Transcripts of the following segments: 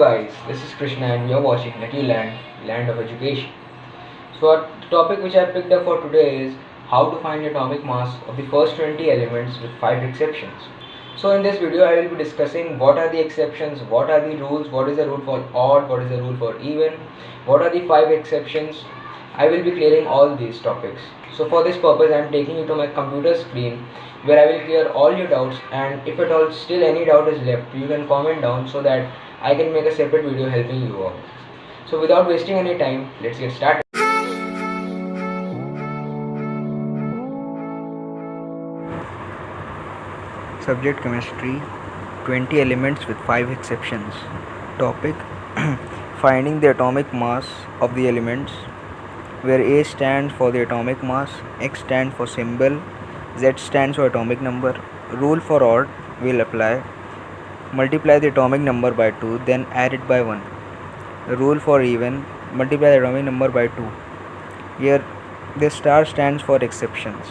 guys, this is Krishna and you're watching Let You Land, Land of Education. The topic which I picked up for today is how to find atomic mass of the first 20 elements with 5 exceptions. So in this video I will be discussing what are the exceptions, what are the rules, what is the rule for odd, what is the rule for even, what are the 5 exceptions. I will be clearing all these topics. So for this purpose I am taking you to my computer screen where I will clear all your doubts, and if at all still any doubt is left, you can comment down so that I can make a separate video helping you out. So without wasting any time, let's get started. Subject Chemistry, 20 elements with 5 exceptions. Topic Finding the atomic mass of the elements, where A stands for the atomic mass, X stands for symbol, Z stands for atomic number. Rule for odd will apply. Multiply the atomic number by 2, then add it by 1. Rule for even, multiply the atomic number by 2. Here the star stands for exceptions.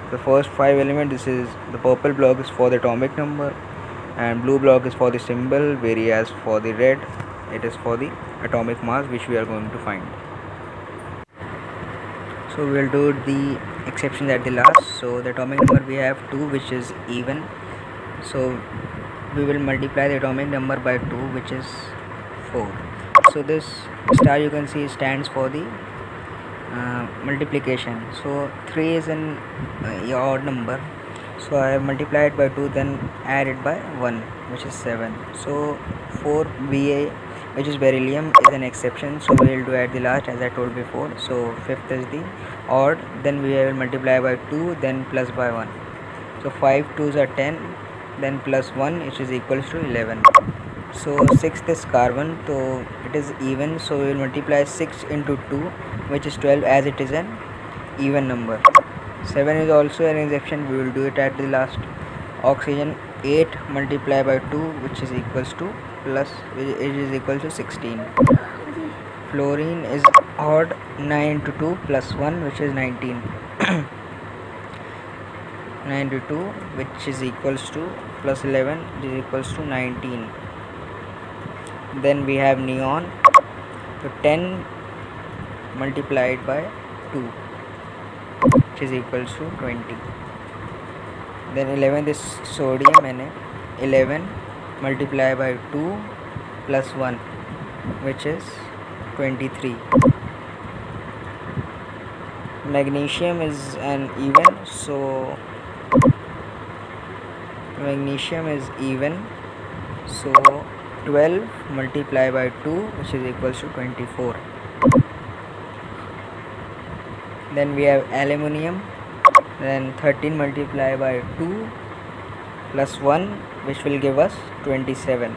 The first 5 elements, this is the purple block is for the atomic number and blue block is for the symbol, whereas for the red it is for the atomic mass which we are going to find. So we will do the exceptions at the last. So the atomic number we have 2, which is even, so we will multiply the atomic number by 2, which is 4. So this star you can see stands for the multiplication. So 3 is an odd number, so I have multiplied by 2, then added by 1, which is 7. So 4 Ba, which is beryllium, is an exception, so we will do at the last as I told before. So 5th is the odd, then we will multiply by 2, then plus by 1. So 5 2s are 10, then plus 1, which is equals to 11. So 6th is carbon, so it is even, so we will multiply 6 into 2, which is 12, as it is an even number. 7 is also an exception, we will do it at the last. Oxygen, 8 multiplied by 2, which is equals to plus, it is equal to 16. Fluorine is odd, 9 into 2 plus 1, which is 19. 9 into 2, which is equals to plus 11, which is equals to 19. Then we have neon, so 10 multiplied by 2, which is equals to 20. Then 11 is sodium, and 11 multiplied by 2 plus 1, which is 23. Magnesium is an even, so magnesium is even, so 12 multiplied by 2, which is equals to 24. Then we have aluminium, then 13 multiplied by 2 plus 1, which will give us 27.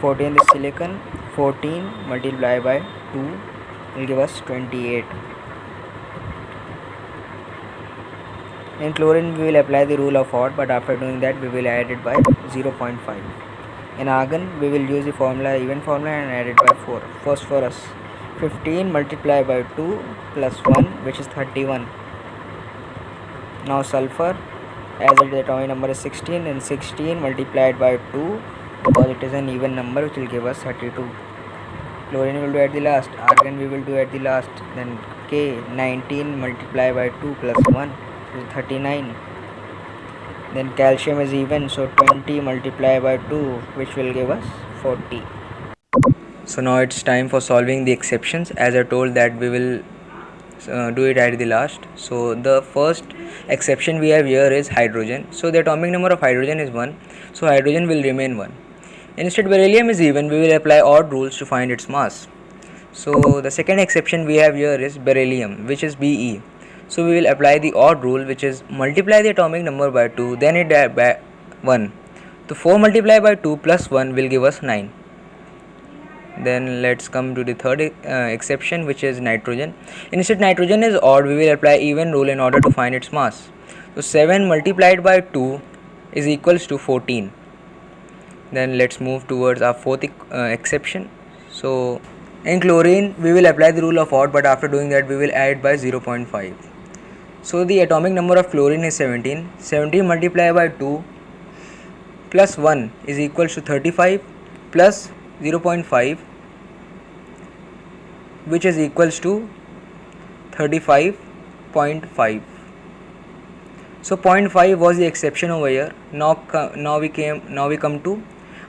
14 is silicon, 14 multiplied by 2 will give us 28. In chlorine we will apply the rule of odd, but after doing that we will add it by 0.5. In argon we will use the formula, even formula, and add it by 4. Phosphorus, 15 multiplied by 2 plus 1, which is 31. Now sulfur, as the atomic number is 16, and 16 multiplied by 2, because it is an even number, which will give us 32. Chlorine we will do at the last, argon we will do at the last. Then K, 19 multiplied by 2 plus 1 is 39. Then calcium is even, so 20 multiplied by 2, which will give us 40. So now it's time for solving the exceptions, as I told that we will do it at the last. So the first exception we have here is hydrogen. So the atomic number of hydrogen is 1, so hydrogen will remain 1. Instead beryllium is even, we will apply odd rules to find its mass. So the second exception we have here is beryllium, which is Be. So we will apply the odd rule, which is multiply the atomic number by 2, then it by 1. So 4 multiplied by 2 plus 1 will give us 9. Then let's come to the third exception, which is nitrogen. Instead nitrogen is odd, we will apply even rule in order to find its mass. So 7 multiplied by 2 is equals to 14. Then let's move towards our fourth exception. So in chlorine we will apply the rule of odd, but after doing that we will add by 0.5. So the atomic number of chlorine is 17. 17 multiplied by 2 plus 1 is equals to 35 plus 0.5, which is equals to 35.5. So 0.5 was the exception over here. Now we come to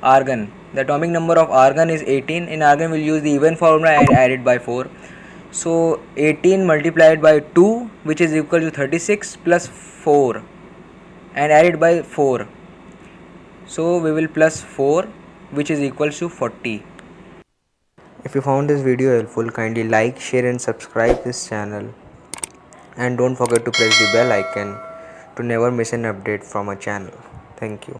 argon. The atomic number of argon is 18. In argon we'll use the even formula and add it by 4. So 18 multiplied by 2, which is equal to 36, plus 4 and add it by 4. So we will plus 4, which is equal to 40. If you found this video helpful, kindly like, share and subscribe this channel, and don't forget to press the bell icon to never miss an update from our channel. Thank you.